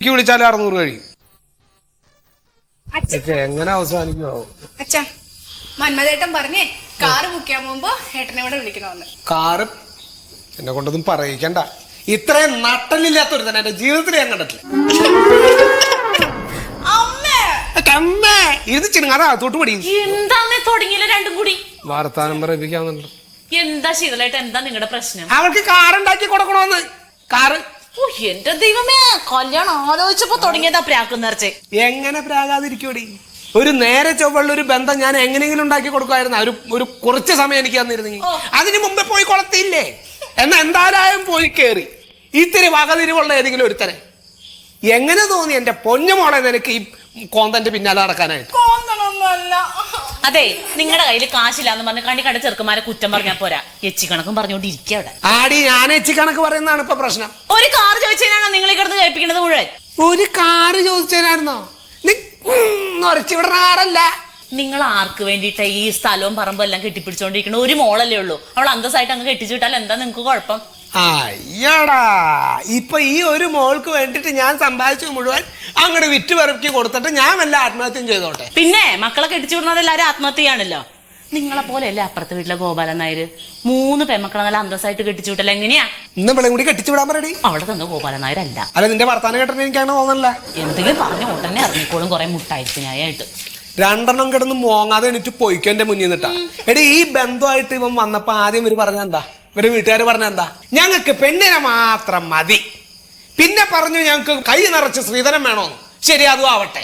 എനിക്ക് വിളിച്ചാലും 600 കഴിയും. എങ്ങനെ അവസാനിക്കുമോ? അച്ഛാ മന്മതേട്ടൻ പറഞ്ഞേ കാറ് ബുക്ക് ചെയ്യാൻ പോകുമ്പോ ഏട്ടനെ കൂടെ വിളിക്കണമെന്ന്. കാറ് എന്നെ കൊണ്ടൊന്നും പറയിക്കണ്ട. ഇത്രയും നട്ടലില്ലാത്തൊരു തന്നെ എന്റെ ജീവിതത്തിൽ ഞാൻ കണ്ടിട്ടില്ല. ഇത് ചിണങ്ങാതെ അകത്തോട്ട് പടി. എന്താന്നേ തുടങ്ങിയില്ല രണ്ടും കൂടി വാർത്താനം പറയിപ്പിക്കാവുന്നുണ്ട്. എന്താ ശീതളായിട്ട് എന്താ നിങ്ങളുടെ പ്രശ്നം? അവൾക്ക് കാറുണ്ടാക്കി കൊടുക്കണോന്ന്. കാറ് എന്റെ ദൈവമേ, കല്യാണം ആലോചിച്ചപ്പോ തുടങ്ങിയതാ പ്രാക്ക് നേർച്ചേ. എങ്ങനെ പ്രാകാതിരിക്കൂടി? ഒരു നേരെ ചൊവ്വുള്ള ഒരു ബന്ധം ഞാൻ എങ്ങനെയെങ്കിലും ഉണ്ടാക്കി കൊടുക്കുമായിരുന്നു. ഒരു കുറച്ച് സമയം എനിക്ക് തന്നിരുന്നെങ്കിൽ. അതിന് മുമ്പേ പോയി കൊളത്തില്ലേ? എന്നാ എന്തായാലും പോയി കേറി ഇത്തിരി വകതിരിവുള്ള ഏതെങ്കിലും ഒരുത്തനെ. എങ്ങനെ തോന്നി എന്റെ പൊന്നുമോളെ നിനക്ക് ഈ കോന്തന്റെ പിന്നാലെ നടക്കാനായിട്ട്? അതെ, നിങ്ങളുടെ കയ്യിൽ കാശില്ലാന്ന് പറഞ്ഞ് കണ്ടി കണ്ട ചെറുക്കന്മാരെ കുറ്റം പറഞ്ഞാ പോരാ, എച്ചി കണക്കും പറഞ്ഞോണ്ടിരിക്കുക അവിടെ. ആടി ഞാൻ എച്ചി കണക്ക് പറയുന്നതാണ് ഇപ്പൊ പ്രശ്നം. ഒരു കാർ ചോദിച്ചാണോ നിങ്ങൾ കിടന്ന് കേൾപ്പിക്കുന്നത് മുഴുവൻ? ഒരു കാറ് ചോദിച്ചായിരുന്നോ? ഉറച്ചു വിടുന്ന കാറല്ല. നിങ്ങൾ ആർക്ക് വേണ്ടിയിട്ടാ ഈ സ്ഥലവും പറമ്പും എല്ലാം കെട്ടിപ്പിടിച്ചോണ്ടിരിക്കണ? ഒരു മോളല്ലേ ഉള്ളൂ, അവൾ അന്തസ്സായിട്ട് അങ്ങ് കെട്ടിച്ചു വിട്ടാൽ എന്താ നിങ്ങക്ക് കുഴപ്പം? അയ്യടാ, ഇപ്പൊ ഈ ഒരു മോൾക്ക് വേണ്ടിട്ട് ഞാൻ സമ്പാദിച്ചു മുഴുവൻ അങ്ങോട്ട് വിറ്റ് പെറുക്കി കൊടുത്തിട്ട് ഞാൻ വല്ല ആത്മഹത്യം ചെയ്തോട്ടെ? പിന്നെ മക്കളെ കെട്ടിച്ചു വിടുന്നത് എല്ലാരും ആത്മഹത്യയാണല്ലോ. നിങ്ങളെ പോലെയല്ലേ അപ്പുറത്തെ വീട്ടിലെ ഗോപാലൻ നായർ 3 പെമ്മക്കളെ നല്ല അന്തസ്സായിട്ട് കെട്ടിച്ചു വിട്ടല്ലോ. എങ്ങനെയാ? ഇന്ന് ഇവിടെ കൂടി കെട്ടിച്ചു വിടാൻ പറയടി. അവിടെ തന്നെ ഗോപാലൻ നായരല്ല. അല്ല, നിന്റെ വർത്താനം കേട്ടിട്ട് എനിക്ക് അങ്ങനെ തോന്നല്ല. എന്തെങ്കിലും പറഞ്ഞ ഉടനെ ഇറങ്ങിക്കോളും കുറെ മുട്ടായിരിക്കും ഞാനായിട്ട്. 2 കിടന്ന് മോങ്ങാതെ എനിക്ക് പൊയ്ക്കോ എന്റെ മുന്നിൽ നിന്നിട്ടാ. എടി, ഈ ബന്ധമായിട്ട് ഇവൻ വന്നപ്പോ ആദ്യം ഇവര് പറഞ്ഞെന്താ? ഇവര് വീട്ടുകാര് പറഞ്ഞെന്താ? ഞങ്ങൾക്ക് പെണ്ണിനെ മാത്രം മതി. പിന്നെ പറഞ്ഞു ഞങ്ങൾക്ക് കൈ നിറച്ച് ശ്രീധരം വേണോന്ന്. ശരി, അതും ആവട്ടെ.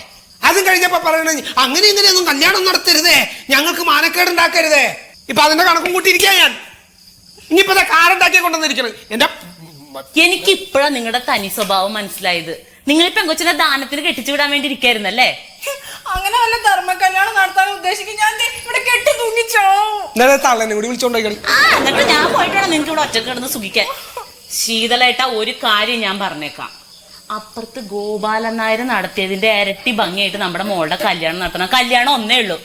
അതും കഴിഞ്ഞപ്പോ പറയണ അങ്ങനെ ഇങ്ങനെയൊന്നും കല്യാണം നടത്തരുതേ, ഞങ്ങൾക്ക് മാനക്കേടുണ്ടാക്കരുതേ. ഇപ്പൊ അതിന്റെ കണക്കും കൂട്ടിയിരിക്കാ ഞാൻ. ഇനിയിപ്പോ കാറുണ്ടാക്കി കൊണ്ടുവന്നിരിക്കണം എന്റെ. എനിക്ക് ഇപ്പോഴാ നിങ്ങളുടെ തനി സ്വഭാവം മനസ്സിലായത്. നിങ്ങൾ പെങ്കൊച്ചിനെ ദാനത്തിന് കെട്ടിച്ചു വിടാൻ വേണ്ടി ഇരിക്കായിരുന്നല്ലേ? അങ്ങനെ വല്ല ധർമ്മ കല്യാണം നടത്താൻ ഉദ്ദേശിക്കും. ഞാൻ ഇവിടെ കെട്ടി തൂങ്ങിച്ചോ. തള്ളനെ കൂടി വിളിച്ചോണ്ടായി. എന്നിട്ട് ഞാൻ പോയിട്ടാണ് നിനക്ക് ഇവിടെ ഒറ്റ കിടന്ന് സുഖിക്കാൻ. ശീതളേട്ട, ഒരു കാര്യം ഞാൻ പറഞ്ഞേക്കാം. അപ്പുറത്ത് ഗോപാലൻ നായർ നടത്തിയതിന്റെ ഇരട്ടി ഭംഗിയായിട്ട് നമ്മുടെ മോളുടെ കല്യാണം നടത്തണം. കല്യാണം ഒന്നേ ഉള്ളൂ.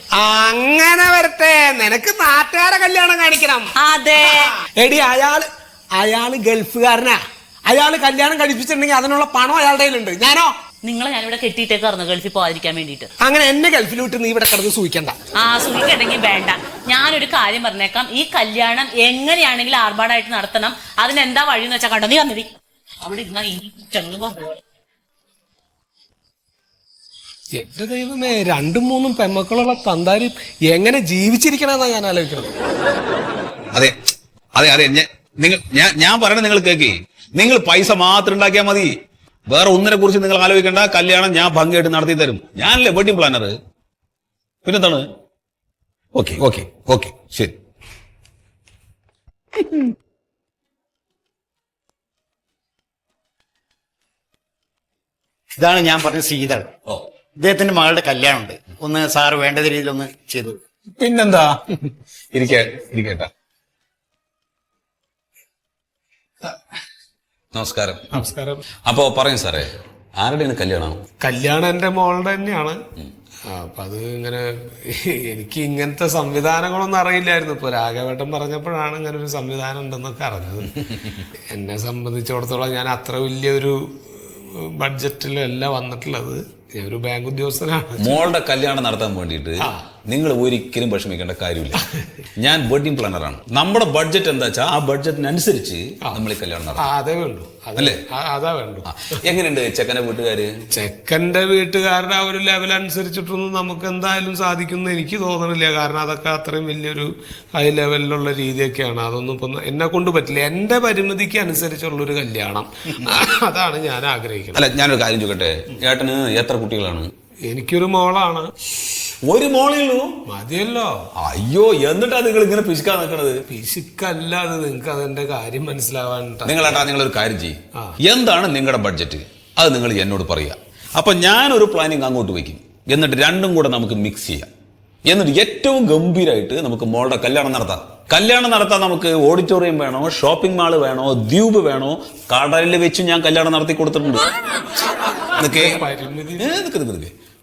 അങ്ങനെ വരട്ടെ, നിനക്ക് നാട്ടുകാരെ കല്യാണം കാണിക്കണം. അതെ എടി, അയാള് ഗൾഫുകാരനാ. അയാള് കല്യാണം കഴിപ്പിച്ചിട്ടുണ്ടെങ്കിൽ അതിനുള്ള പണം അയാളുടെ കയ്യിലുണ്ട്. ഞാനോ? നിങ്ങളെ ഞാനിവിടെ കെട്ടിയിട്ടേക്കായിരുന്നു ഗൾഫിൽ പോകാതിരിക്കാൻ വേണ്ടിട്ട്. അങ്ങനെ എന്നെ ഗൾഫിൽ വിട്ട് നീ ഇവിടെ കിടന്ന് സൂഹിക്കണ്ട. സൂഹിക്കണ്ടെങ്കിൽ വേണ്ട. ഞാനൊരു കാര്യം പറഞ്ഞേക്കാം. ഈ കല്യാണം എങ്ങനെയാണെങ്കിലും ആർഭാടായിട്ട് നടത്തണം. അതിനെന്താ വഴിന്ന് വെച്ചാൽ കണ്ടോ, നീ വന്നിരി അവിടെ ഇരുന്നാ ഈ ചെങ്ങ് പറഞ്ഞു. എന്റെ ദൈവമേ, 2-3 പെമ്മക്കളുള്ള തന്താര് എങ്ങനെ ജീവിച്ചിരിക്കണമെന്നാ ഞാൻ ആലോചിക്കണം. അതെ അതെ അതെ, ഞാൻ പറയണത് നിങ്ങൾ കേക്കി. നിങ്ങൾ പൈസ മാത്രം ഉണ്ടാക്കിയാൽ മതി, വേറെ ഒന്നിനെ കുറിച്ച് നിങ്ങൾ ആലോചിക്കേണ്ട. കല്യാണം ഞാൻ ഭംഗിയായിട്ട് നടത്തി തരും. ഞാനല്ലേ വെഡിങ് പ്ലാനർ. പിന്നെന്താണ്? ഓക്കെ ഓക്കെ ഓക്കെ, ശരി. ഇതാണ് ഞാൻ പറഞ്ഞ സീതൾ. ഇദ്ദേഹത്തിന്റെ മകളുടെ കല്യാണം ഉണ്ട്. ഒന്ന് സാറ് വേണ്ട രീതിയിൽ ഒന്ന് ചെയ്തു. പിന്നെന്താ, ഇരിക്കട്ടെ. നമസ്കാരം. നമസ്കാരം. അപ്പോ പറയും സാറേ, ആരുടെയാണ് കല്യാണം? കല്യാണം എന്റെ മോളുടെ തന്നെയാണ്. അപ്പൊ അത് ഇങ്ങനെ എനിക്ക് ഇങ്ങനത്തെ സംവിധാനങ്ങളൊന്നും അറിയില്ലായിരുന്നു. ഇപ്പൊ രാഘവേട്ടൻ പറഞ്ഞപ്പോഴാണ് ഇങ്ങനെ ഒരു സംവിധാനം ഉണ്ടെന്നൊക്കെ അറിഞ്ഞത്. എന്നെ സംബന്ധിച്ചിടത്തോളം ഞാൻ അത്ര വലിയൊരു ബഡ്ജറ്റിലല്ല വന്നിട്ടുള്ളത്. ഞാൻ ഒരു ബാങ്ക് ഉദ്യോഗസ്ഥനാണ്. മോളുടെ കല്യാണം നടത്താൻ വേണ്ടിയിട്ട് നിങ്ങൾ ഒരിക്കലും വിഷമിക്കേണ്ട കാര്യമില്ല. ഞാൻ വെഡിങ് പ്ലാനറാണ്. നമ്മുടെ ബഡ്ജറ്റ് എന്താ വെച്ചാൽ ആ ബഡ്ജറ്റിനനുസരിച്ച് നമ്മൾ ഈ കല്യാണം നടത്താം. അതേ വേണ്ടു അല്ലേ? അതാ വേണ്ടു. എങ്ങനെയുണ്ട് ചെക്കന്റെ വീട്ടുകാര്? ചെക്കന്റെ വീട്ടുകാരുടെ ആ ഒരു ലെവൽ അനുസരിച്ചിട്ടൊന്നും നമുക്ക് എന്തായാലും സാധിക്കുമെന്ന് എനിക്ക് തോന്നണില്ല. കാരണം അതൊക്കെ അത്രയും വലിയൊരു ഹൈ ലെവലിലുള്ള രീതിയൊക്കെയാണ്. അതൊന്നും ഇപ്പൊ എന്നെ കൊണ്ട് പറ്റില്ല. എന്റെ പരിമിതിക്ക് അനുസരിച്ചുള്ളൊരു കല്യാണം, അതാണ് ഞാൻ ആഗ്രഹിക്കുന്നത്. അല്ല, ഞാനൊരു കാര്യം ചോദിക്കട്ടെ, ഏട്ടന് എത്ര കുട്ടികളാണ്? എനിക്കൊരു മോളാണ്. ഒരു മോളേ ഉള്ളൂ? മതിയല്ലോ. അയ്യോ, എന്നിട്ടാ നിങ്ങൾ ഇങ്ങനെ പിശുക്കാൻ നിൽക്കണത്? പിശുക്കല്ല അത്. നിങ്ങൾക്ക് അതെന്റെ കാര്യം മനസ്സിലാവാൻ. നിങ്ങളൊരു കാര്യം ചെയ്യും. എന്താണ് നിങ്ങളുടെ ബഡ്ജറ്റ്? അത് നിങ്ങൾ എന്നോട് പറയുക. അപ്പൊ ഞാനൊരു പ്ലാനിങ് അങ്ങോട്ട് വയ്ക്കും. എന്നിട്ട് രണ്ടും കൂടെ നമുക്ക് മിക്സ് ചെയ്യാം. എന്നിട്ട് ഏറ്റവും ഗംഭീരമായിട്ട് നമുക്ക് മോളുടെ കല്യാണം നടത്താം. നമുക്ക് ഓഡിറ്റോറിയം വേണോ, ഷോപ്പിംഗ് മാള് വേണോ, ദ്വീപ് വേണോ, കടലിൽ വെച്ച് ഞാൻ കല്യാണം നടത്തി കൊടുത്തിട്ടുണ്ട്.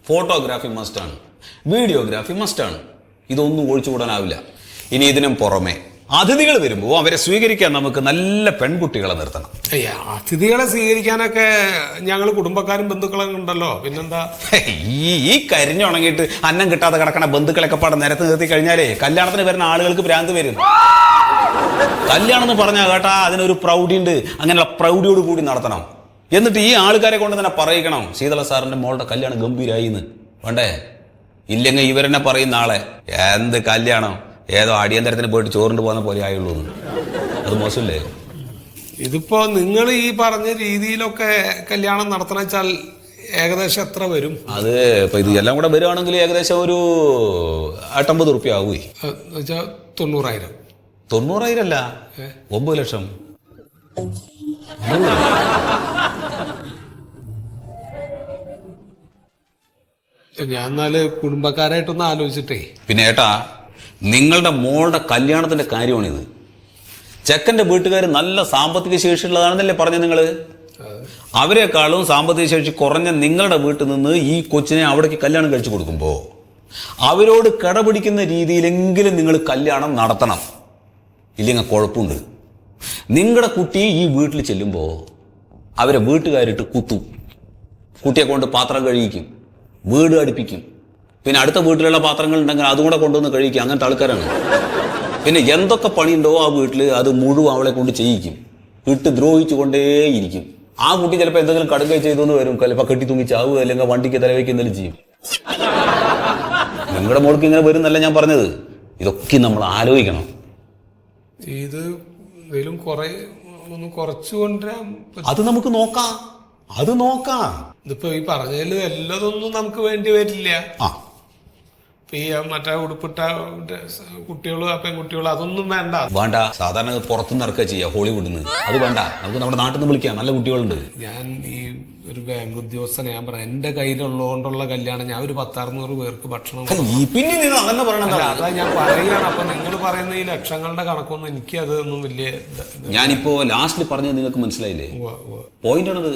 ഫോട്ടോഗ്രാഫി മസ്റ്റാണ്, വീഡിയോഗ്രാഫി മസ്റ്റാണ്. ഇതൊന്നും ഒഴിച്ചുകൂടാനാവില്ല. ഇനി ഇതിനും പുറമെ അതിഥികൾ വരുമ്പോൾ അവരെ സ്വീകരിക്കാൻ നമുക്ക് നല്ല പെൺകുട്ടികളെ നിർത്തണം. അയ്യ, അതിഥികളെ സ്വീകരിക്കാനൊക്കെ ഞങ്ങൾ കുടുംബക്കാരും ബന്ധുക്കളും ഉണ്ടല്ലോ, പിന്നെന്താ. ഈ കരിഞ്ഞുണങ്ങിയിട്ട് അന്നം കിട്ടാതെ കിടക്കണ ബന്ധുക്കളൊക്കെ പാടെ നിരത്ത് നിർത്തി കഴിഞ്ഞാലേ കല്യാണത്തിന് വരുന്ന ആളുകൾക്ക് ഭ്രാന്ത് വരും. കല്യാണം എന്ന് പറഞ്ഞാൽ കേട്ടാ അതിനൊരു പ്രൗഢി ഉണ്ട്, അങ്ങനെയുള്ള പ്രൗഢിയോട് കൂടി നടത്തണം. എന്നിട്ട് ഈ ആൾക്കാരെ കൊണ്ട് തന്നെ പറയിക്കണം ശീതള സാറിന്റെ മോളുടെ കല്യാണം ഗംഭീരായി എന്ന്. വേണ്ടേ? ഇല്ലെങ്കിൽ ഇവരെന്നെ പറയും നാളെ എന്ത് കല്യാണം, ഏതോ അടിയന്തരത്തിന് പോയിട്ട് ചോറിണ്ട് പോകുന്ന പോലെ ആയുള്ളൂ എന്ന്. അത് മോശമല്ലേ? ഇതിപ്പോ നിങ്ങൾ ഈ പറഞ്ഞ രീതിയിലൊക്കെ കല്യാണം നടത്തണം വെച്ചാൽ ഏകദേശം എത്ര വരും? അത് ഇപ്പൊ ഇത് എല്ലാം കൂടെ വരുവാണെങ്കിൽ ഏകദേശം ഒരു 850 റുപ്യ ആവുകയെ. 90,000. 90,000 അല്ല, 9 ലക്ഷം. ഞാൻ എന്നാല് കുടുംബക്കാരായിട്ടൊന്ന് ആലോചിച്ചിട്ടേ. പിന്നെ ഏട്ടാ, നിങ്ങളുടെ മോളുടെ കല്യാണത്തിന്റെ കാര്യമാണിത്. ചെക്കന്റെ വീട്ടുകാർ നല്ല സാമ്പത്തിക ശേഷിയുള്ളതാണെന്നല്ലേ പറഞ്ഞത് നിങ്ങള്? അവരെക്കാളും സാമ്പത്തിക ശേഷി കുറഞ്ഞ നിങ്ങളുടെ വീട്ടിൽ നിന്ന് ഈ കൊച്ചിനെ അവിടേക്ക് കല്യാണം കഴിച്ചു കൊടുക്കുമ്പോ അവരോട് കടപിടിക്കുന്ന രീതിയിലെങ്കിലും നിങ്ങൾ കല്യാണം നടത്തണം. ഇല്ലെങ്കിൽ കുഴപ്പമുണ്ട്. നിങ്ങളുടെ കുട്ടി ഈ വീട്ടിൽ ചെല്ലുമ്പോ അവരെ വീട്ടുകാരിട്ട് കുത്തും, കുട്ടിയെ കൊണ്ട് പാത്രം കഴുകിക്കും, വീട് അടുപ്പിക്കും, പിന്നെ അടുത്ത വീട്ടിലുള്ള പാത്രങ്ങൾ ഉണ്ടെങ്കിൽ അതും കൂടെ കൊണ്ടുവന്ന് കഴിക്കും. അങ്ങനത്തെ ആൾക്കാരാണ്. പിന്നെ എന്തൊക്കെ പണിയുണ്ടോ ആ വീട്ടിൽ അത് മുഴുവൻ അവളെ കൊണ്ട് ചെയ്യിക്കും, ഇട്ട് ദ്രോഹിച്ചു കൊണ്ടേയിരിക്കും. ആ കുട്ടി ചിലപ്പോൾ എന്തെങ്കിലും കടുകൈ ചെയ്തെന്ന് വരും, ചിലപ്പോൾ കെട്ടി തൂങ്ങി ചാവുക, അല്ലെങ്കിൽ വണ്ടിക്ക് തലവയ്ക്ക് എന്തെങ്കിലും ചെയ്യും. നിങ്ങളുടെ മോൾക്ക് ഇങ്ങനെ വരും എന്നല്ല ഞാൻ പറഞ്ഞത്. ഇതൊക്കെ നമ്മൾ ആലോചിക്കണം. ഇത് ഇതിലും ഒന്ന് കുറച്ചു കൊണ്ടുവരാൻ അത് നമുക്ക് നോക്കാം, അത് നോക്കാം. ഇതിപ്പോ ഈ പറഞ്ഞതിൽ എല്ലാതൊന്നും നമുക്ക് വേണ്ടി വരില്ല. ഈ മറ്റേ ഉടുപ്പിട്ട കുട്ടികള് പെൺകുട്ടികള് അതൊന്നും വേണ്ട. വേണ്ട, സാധാരണ പുറത്തുനിന്ന് ഇറക്കുക ചെയ്യാം, ഹോളിവുഡിൽ നിന്ന്. അത് വേണ്ട, നമുക്ക് നമ്മുടെ നാട്ടിൽ നിന്ന് വിളിക്കാം, നല്ല കുട്ടികളുണ്ട്. ഞാൻ ഈ ഒരു ബാങ്ക് ഉദ്യോഗസ്ഥനെ ഞാൻ പറയാം, എന്റെ കയ്യിലുള്ളതുകൊണ്ടുള്ള കല്യാണം ഞാൻ ഒരു 1000-600 പേർക്ക് ഭക്ഷണം പിന്നെ നിങ്ങൾ അങ്ങനെ പറയണത്? അതാ ഞാൻ പറയുകയാണ്. അപ്പൊ നിങ്ങൾ പറയുന്ന ഈ ലക്ഷങ്ങളുടെ കണക്കൊന്നും എനിക്ക് അതൊന്നും വലിയ. ഞാനിപ്പോ ലാസ്റ്റിൽ പറഞ്ഞത് നിങ്ങൾക്ക് മനസ്സിലായില്ലേ? പോയിന്റ് ആണത്.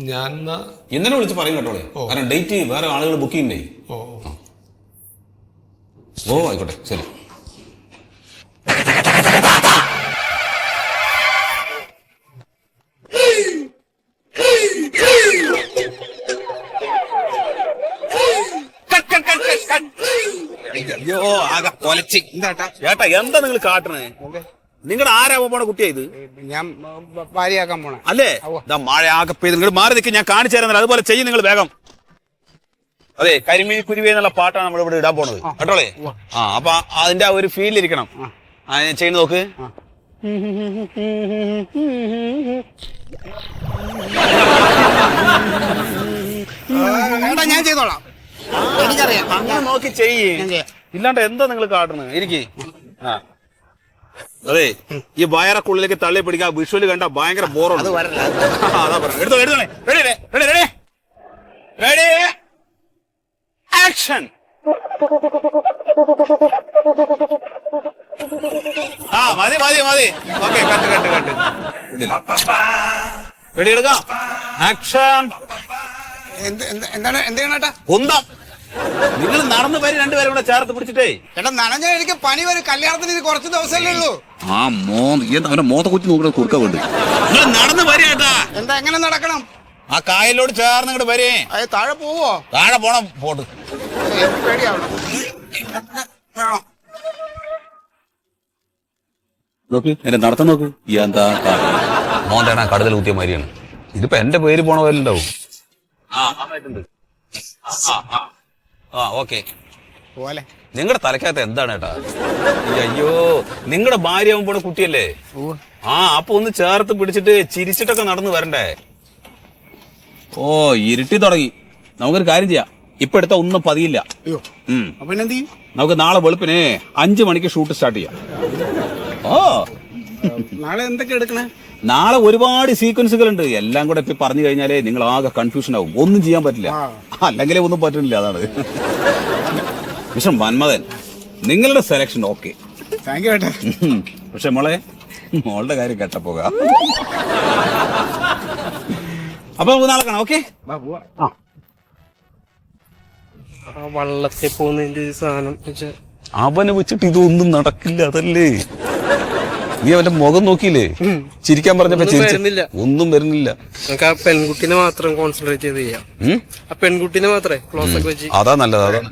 ഞാൻ ഇന്നലെ വിളിച്ച് പറയും കേട്ടോളെ, കാരണം ഡേറ്റ് വേറെ ആളുകൾ ബുക്ക് ചെയ്യണ്ടേ. ഓ ആയിക്കോട്ടെ, ശരി. അയ്യോ ആകെ കൊലച്ച്. ചേട്ടാ എന്താ നിങ്ങൾ കാട്ടണേ? നിങ്ങളുടെ ആരാവാൻ പോണ കുട്ടിയാ ഇത്? ഞാൻ ഭാര്യയാക്കാൻ പോണ അല്ലേ? മഴ ആകെ പെയ്ത് നിങ്ങൾ മാറി നിൽക്കും, ഞാൻ കാണിച്ചു തരുന്നില്ല. അതുപോലെ ചെയ്യും നിങ്ങൾ വേഗം. അതെ, കരിമീൻ കുരുവി എന്നുള്ള പാട്ടാണ് നമ്മൾ ഇവിടെ ഇടാൻ പോണത് കേട്ടോളേ. അപ്പൊ അതിന്റെ ആ ഒരു ഫീൽ ഇരിക്കണം. ഞാൻ ചെയ്യുന്ന നോക്ക്. ഞാൻ ചെയ്തോളാം, എനിക്കറിയാം. അങ്ങനെ നോക്കി ചെയ്യേ, ഇല്ലാണ്ട് എന്താ നിങ്ങൾ കാട്ടുന്നത്? എനിക്ക് അതെ, ഈ വയറക്കുള്ളിലേക്ക് തള്ളി പിടിക്കുക, വിഷ്വല് കണ്ട ഭയങ്കര ബോറുണ്ട്. അതാ പറഞ്ഞു. എടുത്തോ, എടുത്തോളേ. Ready action. മതി. Okay, cut. റെഡി, എടുക്കാം. ആക്ഷൻ. എന്താണ് എന്ത് ചെയ്യണേട്ടാ? കുന്തം. നിങ്ങൾ നടന്നു വരും, രണ്ടുപേരും കൂടെ ചേർത്ത് പിടിച്ചിട്ടേ. ചേട്ടാ നനഞ്ഞ എനിക്ക് പനി വരും, കല്യാണത്തിന് ഇത് കുറച്ച് ദിവസമല്ലേ ഉള്ളൂ. അവന്റെ മോത്ത കുത്തി നോക്കണ കുറുക്ക വേണ്ട. നിങ്ങൾ നടന്നു വരേട്ടാ. എന്താ എങ്ങനെ നടക്കണം? ആ കായലോട് ചേർന്ന് ഇങ്ങോട്ട് വരേ. താഴെ പോവോ? താഴെ പോണം, പോട്ട്. എനിക്ക് പേടിയാവണം. നോക്ക്, എന്റെ നടത്തം നോക്ക്. എന്താ മോന്താണ് കടതൽ കുത്തിയ മാതിരിയാണ്. ഇതിപ്പോ എന്റെ പേര് പോണ പോലെ ഉണ്ടാവും. ഓക്കെ പോലെ നിങ്ങളുടെ തലക്കകത്ത് എന്താണ് ഏട്ടാ? അയ്യോ, നിങ്ങളുടെ ഭാര്യ ആവുമ്പോൾ കുട്ടിയല്ലേ? അപ്പൊ ഒന്ന് ചേർത്ത് പിടിച്ചിട്ട് ചിരിച്ചിട്ടൊക്കെ നടന്നു വരണ്ടേ? ഇരുട്ടി തുടങ്ങി. നമുക്കൊരു കാര്യം ചെയ്യാം, ഇപ്പൊ എടുത്ത ഒന്നും പതിയില്ല. അപ്പൊ എന്ത് ചെയ്യും? നമുക്ക് നാളെ വെളുപ്പിന് 5 മണിക്ക് ഷൂട്ട് സ്റ്റാർട്ട് ചെയ്യാം. നാളെ എന്തൊക്കെ എടുക്കണേ? നാളെ ഒരുപാട് സീക്വൻസുകൾ ഉണ്ട്. എല്ലാം കൂടെ ഇപ്പൊ പറഞ്ഞു കഴിഞ്ഞാലേ നിങ്ങൾ ആകെ കൺഫ്യൂഷൻ ആവും, ഒന്നും ചെയ്യാൻ പറ്റില്ല. അല്ലെങ്കിലേ ഒന്നും പറ്റുന്നില്ല. അതാണ് മിസ്റ്റർ മന്മഥൻ, നിങ്ങളുടെ സെലക്ഷൻ ഓക്കെ. താങ്ക് യു ഏട്ടാ. പക്ഷെ മോളുടെ കാര്യം കേട്ടപ്പോക. അപ്പൊ നമുക്ക് നാളെ കാണാം. ഓക്കെ, വള്ളത്തിൽ പോകുന്നതിന്റെ സാധനം അവനെ വെച്ചിട്ട് ഇതൊന്നും നടക്കില്ല. അതല്ലേ നീ അവന്റെ മുഖം നോക്കിയില്ലേ? ചിരിക്കാൻ പറഞ്ഞപ്പോ വരുന്നില്ല. ഒന്നും വരുന്നില്ല. നമുക്ക് ആ പെൺകുട്ടിനെ മാത്രം കോൺസെൻട്രേറ്റ് ചെയ്ത് ചെയ്യാം. ആ പെൺകുട്ടിനെ മാത്രമേ ക്ലോസ് ഒക്കെ വെച്ച് അതാ നല്ലത്. അതാണ്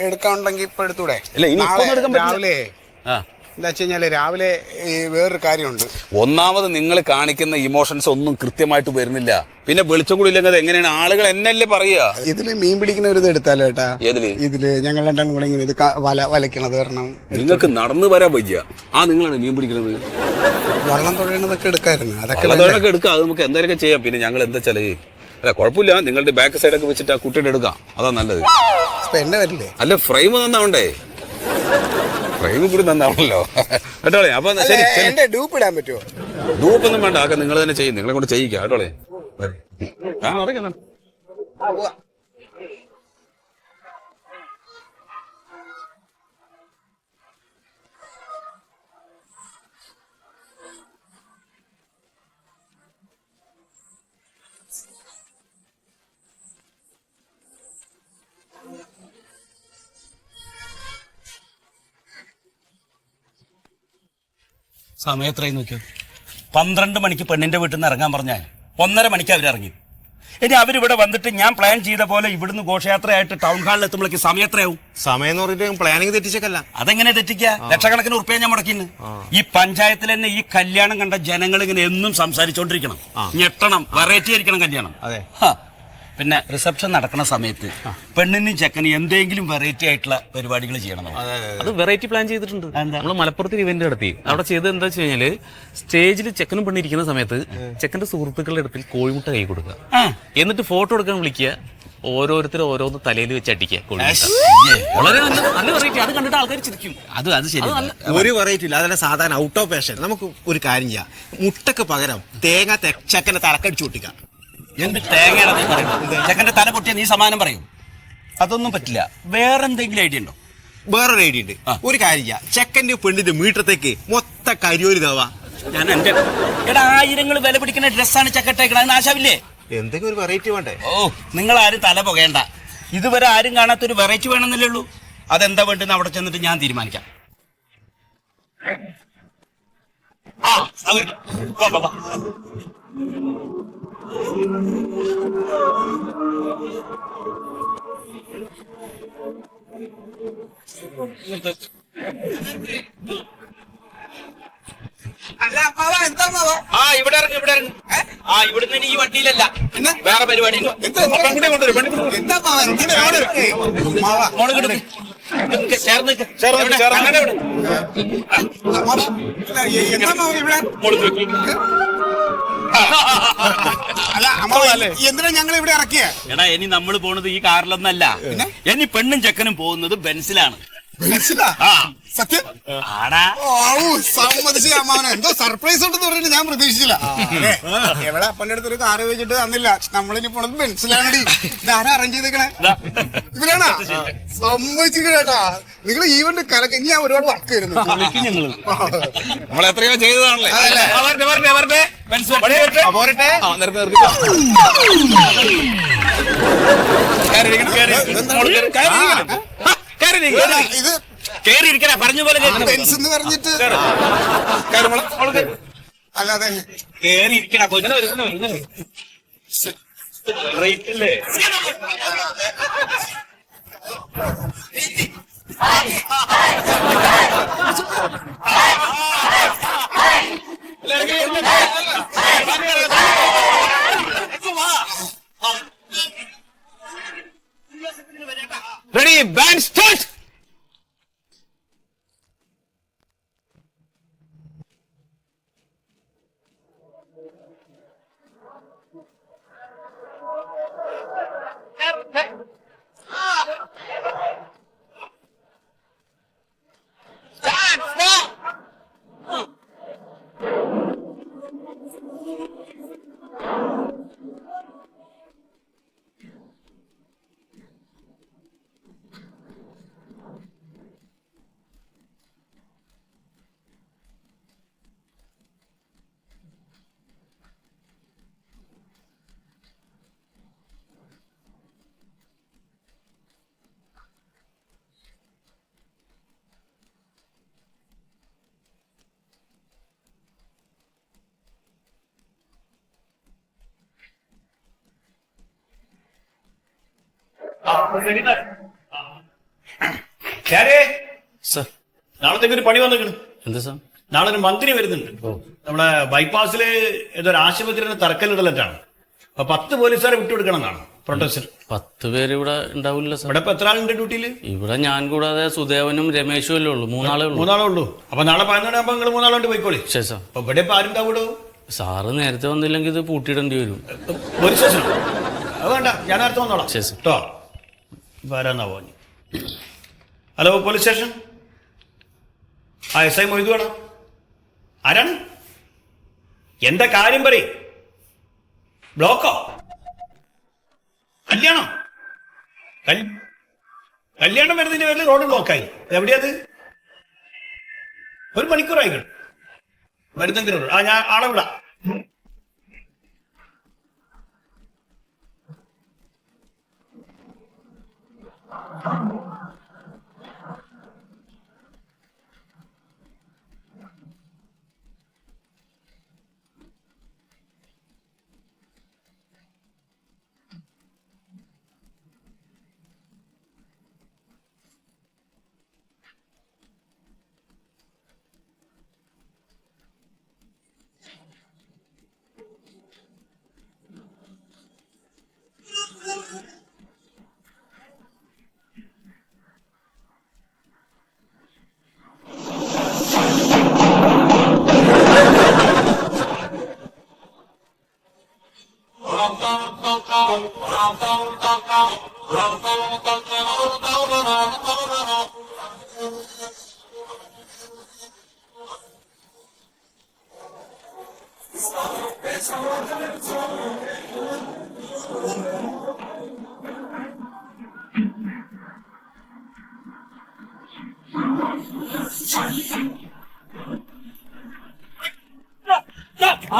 എടുക്കാനുണ്ടെങ്കിൽ ഇപ്പൊ എടുത്തൂടെ? ഇല്ല, ഇനി ഇപ്പൊ ഒന്നും എടുക്കാൻ പറ്റില്ല. രാവിലെ എന്താ വെച്ച് കഴിഞ്ഞാല് രാവിലെ ഈ വേറൊരു കാര്യമുണ്ട്. ഒന്നാമത് നിങ്ങൾ കാണിക്കുന്ന ഇമോഷൻസ് ഒന്നും കൃത്യമായിട്ട് വരുന്നില്ല. പിന്നെ വെളിച്ചം കൂടി ഇല്ലെങ്കിൽ എങ്ങനെയാണ് ആളുകൾ എന്നല്ലേ പറയാ? ഇതില് മീൻ പിടിക്കുന്ന ഒരു ഇത് എടുത്താലോ ഏട്ടാ? ഏതില്? ഇതില് ഞങ്ങൾ രണ്ടാം കൂടെ ഇങ്ങനെ ഇത് വലക്കണത് കാരണം നിങ്ങൾക്ക് നടന്നു വരാൻ വയ്യ. നിങ്ങളാണ് മീൻ പിടിക്കുന്നത്. വള്ളം തുഴയണതൊക്കെ എടുക്കായിരുന്നു. അതൊക്കെ അതൊക്കെ എടുക്കാം. അത് നമുക്ക് എന്തെങ്കിലുമൊക്കെ ചെയ്യാം. പിന്നെ ഞങ്ങൾ എന്താ വെച്ചാല് അല്ല കുഴപ്പമില്ല, നിങ്ങളുടെ ബാക്ക് സൈഡൊക്കെ വെച്ചിട്ട് ആ കുട്ടിയുടെ എടുക്കാം. അതാ നല്ലത്. എന്നെ വരില്ലേ? അല്ല ഫ്രെയിം നന്നാവണ്ടേ? ഫ്രെയിം കൂടി നന്നാവണല്ലോ കേട്ടോളെ. അപ്പൊ ശരി, എന്റെ ഡൂപ്പ് ഇടാൻ പറ്റുമോ? ധൂപ്പൊന്നും വേണ്ട. അതൊക്കെ നിങ്ങൾ തന്നെ ചെയ്യും. നിങ്ങളെ കൊണ്ട് ചെയ്യിക്കാം കേട്ടോളെ. സമയം എത്രയും നോക്കിയോ? 12 മണിക്ക് പെണ്ണിന്റെ വീട്ടിൽ നിന്ന് ഇറങ്ങാൻ പറഞ്ഞാൽ 1:30 മണിക്ക് അവരിറങ്ങി. ഇനി അവരിവിടെ വന്നിട്ട് ഞാൻ പ്ലാൻ ചെയ്ത പോലെ ഇവിടുന്ന് ഘോഷയാത്രയായിട്ട് ടൗൺ ഹാളിൽ എത്തുമ്പോഴേക്ക് സമയം എത്രയാവും? സമയം എന്ന് പറഞ്ഞിട്ട് പ്ലാനിങ് തെറ്റിച്ചേക്കല്ല. അതെങ്ങനെ തെറ്റിക്കുക? ലക്ഷക്കണക്കിന് ഉറുപ്പിക ഞാൻ മുടക്കിന്ന്. ഈ പഞ്ചായത്തിൽ തന്നെ ഈ കല്യാണം കണ്ട ജനങ്ങൾ ഇങ്ങനെ എന്നും സംസാരിച്ചോണ്ടിരിക്കണം, ഞെട്ടണം, വെറൈറ്റി ആയിരിക്കണം കല്യാണം. അതെ. പിന്നെ റിസപ്ഷൻ നടക്കുന്ന സമയത്ത് പെണ്ണിനും ചെക്കനും എന്തെങ്കിലും വെറൈറ്റി ആയിട്ടുള്ള പരിപാടികൾ ചെയ്യണം. അത് വെറൈറ്റി പ്ലാൻ ചെയ്തിട്ടുണ്ട്. നമ്മൾ മലപ്പുറത്ത് ഇവന്റ് നടത്തി. അവിടെ ചെയ്തത് എന്താ വെച്ച് കഴിഞ്ഞാല് സ്റ്റേജിൽ ചെക്കനും പെണ്ണ് ഇരിക്കുന്ന സമയത്ത് ചെക്കന്റെ സുഹൃത്തുക്കളുടെ അടുത്തിൽ കോഴിമുട്ട കൈ കൊടുക്കുക, എന്നിട്ട് ഫോട്ടോ എടുക്കാൻ വിളിക്കുക, ഓരോരുത്തരും ഓരോന്ന് തലയിൽ വെച്ച് അടിക്കുക കോഴിമുട്ട. വളരെ നല്ല വെറൈറ്റി. അത് കണ്ടിട്ട് ആൾക്കാർ ചിരിക്കും. അത് ശരി. ഒരു വെറൈറ്റി ഇല്ല. അതല്ല സാധാരണ ഔട്ട് ഓഫ് ഫാഷൻ. നമുക്ക് ഒരു കാര്യം ചെയ്യാം. മുട്ടക്ക് പകരം തേങ്ങ ചെക്കന്റെ തലക്കടിച്ചു പൊട്ടിക്കാം. എന്ത് തേങ്ങയാണ് നീ പറയുന്നത്? ചെക്കന്റെ തല പൊട്ടിയ നീ സമാനം പറയും. അതൊന്നും പറ്റില്ല. വേറെ എന്തെങ്കിലും ഐഡിയ ഉണ്ടോ? വേറൊരു ഐഡിയ ഉണ്ട്. ഒരു കാര്യം ചെയ്യാം. ചെക്കന്റെ പെണ്ണിന്റെ മീറ്റത്തേക്ക് മൊത്ത കരിയോര് തവാ. ഞാൻ എന്റെ ആയിരങ്ങൾ വില പിടിക്കുന്ന ഡ്രസ്സാണ് ചെക്കട്ടേക്കണ. അത് നാശാവില്ലേ? എന്തെങ്കിലും ഒരു വെറൈറ്റി വേണ്ടേ? ഓ, നിങ്ങൾ ആരും തല പുകയണ്ട. ഇതുവരെ ആരും കാണാത്തൊരു വെറൈറ്റി വേണമെന്നല്ലേ ഉള്ളൂ. അതെന്താ വേണ്ടെന്ന് അവിടെ ചെന്നിട്ട് ഞാൻ തീരുമാനിക്കാം. ഇവിടെ ഇറങ്ങി, ഇവിടെ ഇറങ്ങി. ഇവിടുന്ന് ഈ വണ്ടിയിലല്ല, വേറെ പരിപാടി. എന്തിനാ ഞങ്ങൾ ഇവിടെ ഇറക്കിയ? എടാ, ഇനി നമ്മൾ പോണത് ഈ കാറിലൊന്നല്ല. ഇനി പെണ്ണും ചെക്കനും പോകുന്നത് ബെൻസിലാണ്. സത്യം? ആടാ, സമ്മതിച്ചു അമ്മാവനെ. എന്തോ സർപ്രൈസ് ഉണ്ടെന്ന് പറഞ്ഞിട്ട് ഞാൻ പ്രതീക്ഷിച്ചില്ല. എവിടെ അപ്പന്റെ അടുത്ത് ഒരു കാറ് വെച്ചിട്ട് തന്നില്ല. നമ്മളിനി പോണത് ബെൻസിലാണടി. ഇതാരാ അറേഞ്ച് ചെയ്തേക്കണേ? ഇവരാണോ? സമ്മതിച്ചു കേട്ടാ. നിങ്ങൾ ഈവന്റ് കലക്ക്. ഇനി ഞാൻ ഒരുപാട് വർക്ക് വരുന്നു. നമ്മൾ എത്രയോ ചെയ്തതാണല്ലേ. ഇത് കേറിയിരിക്കണ പറഞ്ഞ പോലെ ബെൻസ് എന്ന് പറഞ്ഞിട്ട് അല്ലാതെ കേറിയിരിക്കണ റെഡി, ബാൻഡ് സ്റ്റാർട്ട്. നാളത്തേക്ക് ഒരു പണി വന്നിക്കണ്. എന്താ സാർ? നാളെ ഒരു മന്ത്രി വരുന്നുണ്ട്. നമ്മളെ ബൈപ്പാസില് ഏതൊരു ആശുപത്രിയുടെ തറക്കല്ലിടലിട്ടാണ്. അപ്പൊ 10 പോലീസുകാരെ വിട്ടുകൊടുക്കണം എന്നാണ് പ്രൊട്ടസ്റ്റ്. 10 പേര് ഇവിടെ ഉണ്ടാവില്ല സാർ. ഇവിടെ ഇപ്പൊ എത്ര ആളുണ്ട് ഡ്യൂട്ടിയില്? ഇവിടെ ഞാൻ കൂടാതെ സുദേവനും രമേശും അല്ലേ ഉള്ളൂ. 3 ആളേ ഉള്ളൂ. 3 ആളേ ഉള്ളൂ. അപ്പൊ നാളെ 11 മണിയാകുമ്പോ നിങ്ങൾ 3 ആളുണ്ട് പോയിക്കോളി. ശരി സാർ. അപ്പൊ ഇവിടെ ഇപ്പൊ ആരുണ്ടാവൂടോ? സാറ് നേരത്തെ വന്നില്ലെങ്കിൽ ഇത് പൂട്ടിയിടേണ്ടി വരും. പോലീസ് സ്റ്റേഷനോ? അത് വേണ്ട, ഞാൻ നേരത്തെ വന്നോളാം. ശരി സാർ. കേട്ടോ, വരാന്നാവോ? Hello, police station. SI Moidu വേണം. ആരാണ്? എന്താ കാര്യം പറയും? ബ്ലോക്കോ? കല്യാണം? കല്യാണം വരുന്നതിന്റെ പേരിൽ റോഡ് ബ്ലോക്കായി. എവിടെയത്? 1 മണിക്കൂറായിക്കോട്ടെ. വരുന്നെങ്കിലും ഞാൻ ആളെ വിടാം.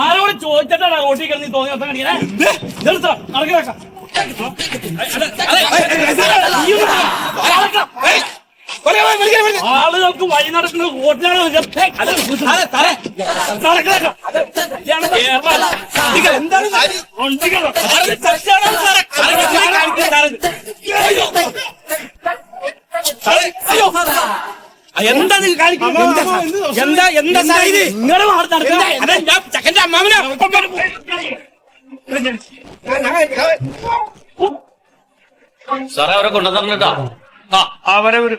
ആരോട് ചോദിച്ചിട്ടാണ് റോട്ടിൽ കിടന്ന് തോന്നി ആളുകൾക്ക് വഴി നടക്കുന്നത് റോട്ടിലാണ്. എന്താ എന്താ എന്താ നിങ്ങള് ചക്കന്റെ അമ്മാവനാ സാറേ അവരെ കൊണ്ടുവന്നിട്ടാ. അവരെ ഒരു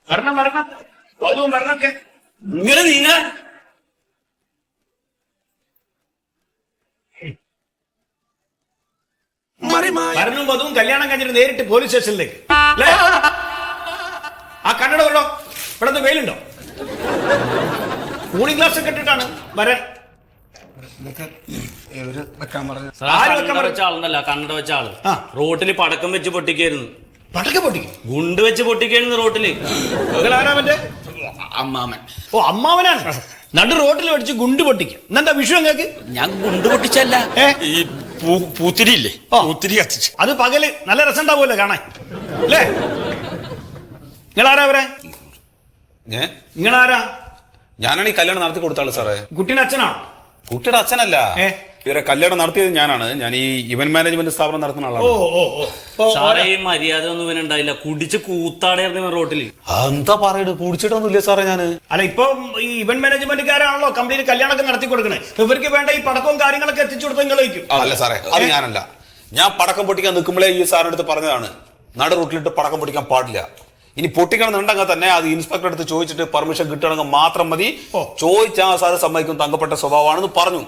വരണം വരണൊക്കെ ഇങ്ങനെ നീങ്ങ. മരണവും വധവും കല്യാണം കഴിഞ്ഞിട്ട് നേരിട്ട് പോലീസ് സ്റ്റേഷനിലേക്ക് അല്ലേ? ആ കണ്ണട കൊണ്ടോ. ഇവിടെ നിന്ന് വെയിലുണ്ടോ? കൂളിംഗ് ഗ്ലാസ് ഒക്കെ ഇട്ടിട്ടാണ് വരാൻ. കണ്ണട വെച്ച ആളെന്നല്ല, കണ്ണട വെച്ച ആള് റോട്ടില് പടക്കം വെച്ച് പൊട്ടിക്കായിരുന്നു. പടക്കം പൊട്ടിക്കും? ഗുണ്ട് വെച്ച് പൊട്ടിക്കായിരുന്നു റോട്ടില്. ആരാ മറ്റേ? അമ്മാമൻ. ഓ, അമ്മാവനാണ്. നടു റോട്ടിൽ വെടിച്ച് ഗുണ്ട് പൊട്ടിക്കും. എന്താ വിഷു നിങ്ങൾക്ക്? ഞാൻ ഗുണ്ട് പൊട്ടിച്ചല്ല, ഈ പൂത്തിരി ഇല്ലേ, പൂത്തിരി കത്തിച്ചു. അത് പകല് നല്ല രസം ഉണ്ടാവുമല്ലോ കാണാൻ അല്ലേ? നിങ്ങളാരാ അവരെ? നിങ്ങളാരാ? ഞാനാണ് ഈ കല്യാണം നടത്തി കൊടുത്താള് സാറേ. കുട്ടീൻ്റെ അച്ഛനാണോ? കുട്ടിയുടെ അച്ഛനല്ല, ഇവരെ കല്യാണം നടത്തിയത് ഞാനാണ്. ഞാൻ ഈ ഇവന്റ് മാനേജ്മെന്റ് സ്ഥാപനം നടത്തുന്ന ആളാണ്. സാറേ ഈ മര്യാദ ഒന്നും ഇവനുണ്ടായില്ല. കുടിച്ച് കൂത്താടായിരുന്നു റോട്ടില്. എന്താ പറയണത്? കുടിച്ചിട്ടൊന്നുമില്ല സാറേ ഞാന്. അല്ല, ഇപ്പൊ ഈ ഇവന്റ് മാനേജ്മെന്റുകാരാണല്ലോ കമ്പനിയിൽ കല്യാണമൊക്കെ നടത്തി കൊടുക്കണേ. ഇവർക്ക് വേണ്ട ഈ പടക്കവും കാര്യങ്ങളൊക്കെ എത്തിച്ചു കൊടുത്ത് നിങ്ങൾ വയ്ക്കും. അല്ല സാറേ, അത് ഞാനല്ല. ഞാൻ പടക്കം പൊട്ടിക്കാൻ നിൽക്കുമ്പോഴേ ഈ സാറിന്റെ അടുത്ത് പറഞ്ഞതാണ്, നട റൂട്ടിലിട്ട് പടക്കം പൊട്ടിക്കാൻ പാടില്ല. ഇനി പൊട്ടിക്കണമെന്നുണ്ടെങ്കിൽ തന്നെ അത് ഇൻസ്പെക്ടർ അടുത്ത് ചോദിച്ചിട്ട് പെർമിഷൻ കിട്ടണമെങ്കിൽ മാത്രം മതി. ചോദിച്ചാ സാറ് സമ്മതിക്കും, തങ്കപ്പെട്ട സ്വഭാവമാണെന്ന് പറഞ്ഞു.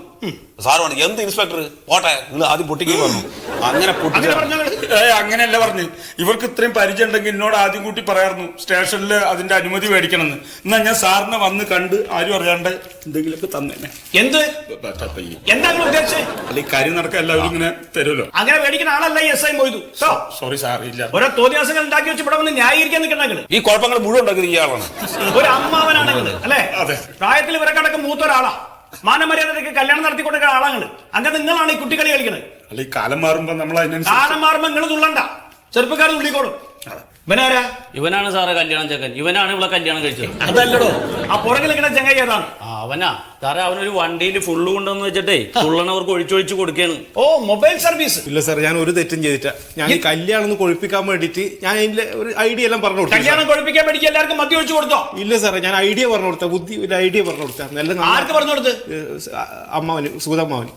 സാറാണ് എന്ത് ഇൻസ്പെക്ടർ പോട്ടെ, നിങ്ങൾ ആദ്യം പൊട്ടിക്കാൻ പറഞ്ഞു. അങ്ങനെ അങ്ങനെയല്ല പറഞ്ഞു. ഇവർക്ക് ഇത്രയും പരിചയം ഉണ്ടെങ്കിൽ എന്നോട് ആദ്യം കൂട്ടി പറയായിരുന്നു സ്റ്റേഷനിൽ അതിന്റെ അനുമതി മേടിക്കണമെന്ന്. എന്നാ ഞാൻ സാറിനെ വന്ന് കണ്ട് ആരും അറിയാണ്ട് എന്തെങ്കിലുമൊക്കെ തന്നെ. എന്ത് എന്താ ഉദ്ദേശിച്ചത്? അല്ല, ഈ കാര്യം നടക്കാൻ എല്ലാവരും ഇങ്ങനെ തരുമല്ലോ. അങ്ങനെ മേടിക്കുന്ന ആളല്ല SI മൊയ്തു. സോറി സാർ, ഇല്ല. ഓരോ തോന്നിയാസങ്ങൾ ഉണ്ടാക്കി വെച്ച് ഇവിടെ വന്ന് ന്യായീകരിക്കാൻ നിൽക്കണമെങ്കിൽ ഈ കുഴപ്പങ്ങൾ മുഴുവൻ ഉണ്ടാക്കുന്നത് ഇയാളാണ്. ഒരു അമ്മാവനാണെങ്കിൽ അല്ലെ? പ്രായത്തിൽ ഇവരെക്കടക്കം മൂത്തൊരാളാ. മാനമര്യാദയ്ക്ക് കല്യാണം നടത്തി കൊടുക്കുന്ന ആളാണ്. അങ്ങനെ നിങ്ങളാണ് ഈ കുട്ടികളി കളിക്കുന്നത്. അല്ല, ഈ കാലം മാറുമ്പോ നമ്മൾ കാലം മാറുമ്പോ നിങ്ങൾ തുള്ളണ്ട, ചെറുപ്പക്കാർ തുള്ളിക്കോളും. ഇവനാരാ? ഇവനാണ് സാറേ കല്യാണം ചെക്കൻ. ഇവനാണ് ഇവിടെ കല്യാണം കഴിച്ചത്. അതല്ലടോ, ആ പുറകിൽ നിൽക്കുന്ന ചെങ്ങായി ഏതാണ്? അവനാ സാറേ അവനൊരു വണ്ടിയിൽ ഫുള്ള് കൊണ്ടുവന്ന് വെച്ചിട്ടേ ഫുള്ളണവർക്ക് ഒഴിച്ചൊഴിച്ച് കൊടുക്കുകയാണ്. ഓ മൊബൈൽ സർവീസ്. ഇല്ല സാർ, ഞാൻ ഒരു തെറ്റും ചെയ്തിട്ടാ. ഞാൻ ഈ കല്യാണം ഒന്ന് കൊഴിപ്പിക്കാൻ വേണ്ടിട്ട് ഞാൻ അതിന്റെ ഒരു ഐഡിയ എല്ലാം പറഞ്ഞു കൊടുത്തു. കല്യാണം കൊഴിപ്പിക്കാൻ വേണ്ടി എല്ലാവർക്കും മദ്യം ഒഴിച്ചു കൊടുത്തോ? ഇല്ല സാറേ, ഞാൻ ഐഡിയ പറഞ്ഞു കൊടുത്ത ബുദ്ധി ഒരു ഐഡിയ പറഞ്ഞു കൊടുത്ത. ആർക്ക് പറഞ്ഞു കൊടുത്ത്? അമ്മാവന്, സൂതമ്മാവന്.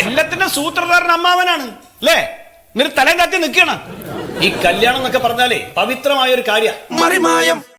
എല്ലാത്തിന്റെ സൂത്രധാരൻ അമ്മാവനാണ് അല്ലേ? എന്നിട്ട് തലം കാത്തി നിൽക്കണം. ഈ കല്യാണം എന്നൊക്കെ പറഞ്ഞാലേ പവിത്രമായ ഒരു കാര്യം.